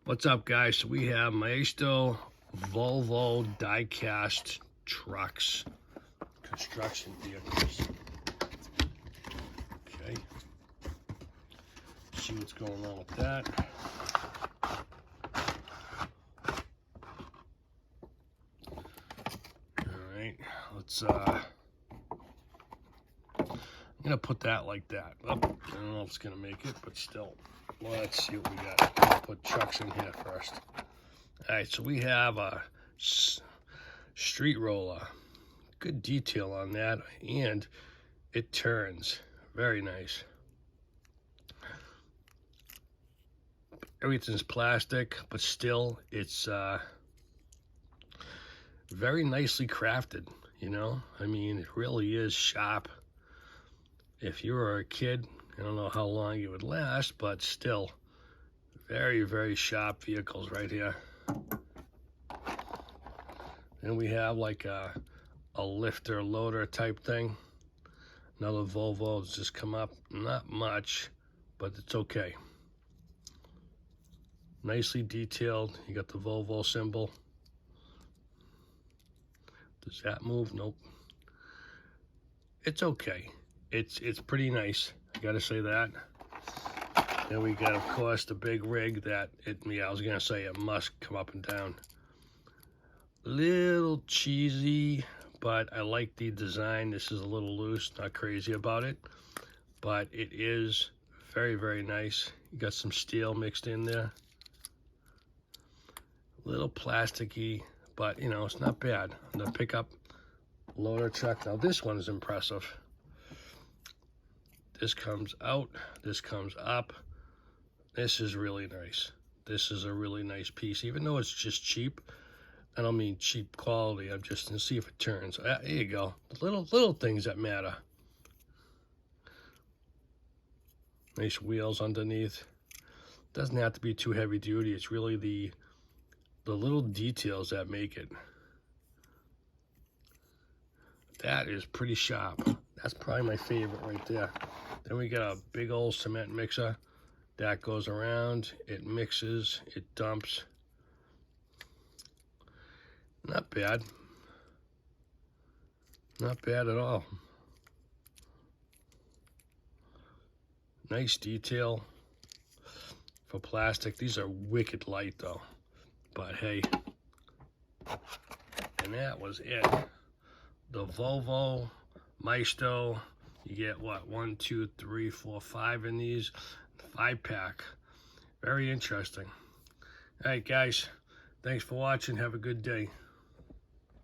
What's up, guys? So we have Miasto Volvo Diecast trucks, construction vehicles. Okay. See what's going on with that. All right, let's I'm gonna put that like that. Oh, I don't know if it's gonna make it, but still. Let's see what we got. I'll put trucks in here first. All right, so we have a street roller. Good detail on that, and it turns. Very nice. Everything's plastic, but still, it's very nicely crafted, you know? I mean, it really is sharp. If you were a kid, I don't know how long it would last, but still, very, very sharp vehicles right here. And we have like a lifter loader type thing. Another Volvo has just come up. Not much, but it's okay. Nicely detailed. You got the Volvo symbol. Does that move? Nope. It's okay. It's pretty nice. I gotta say that. Then we got, of course, the big rig that I was gonna say it must come up and down. Little cheesy, but I like the design. This is a little loose, not crazy about it, but it is very, very nice. You got some steel mixed in there. A little plasticky, but you know, it's not bad. The pickup loader truck. Now this one is impressive. This comes out, this comes up. This is really nice. This is a really nice piece, even though it's just cheap. I don't mean cheap quality. I'm just gonna see if it turns. There you go. The little things that matter. Nice wheels underneath. Doesn't have to be too heavy duty. It's really the little details that make it. That is pretty sharp. That's probably my favorite right there. Then we got a big old cement mixer that goes around. It mixes, it dumps. Not bad. Not bad at all. Nice detail for plastic. These are wicked light though. But hey, and that was it. The Volvo Miasto, you get what, 1, 2, 3, 4, 5 in these, 5-pack. Very interesting. All right, guys, thanks for watching. Have a good day.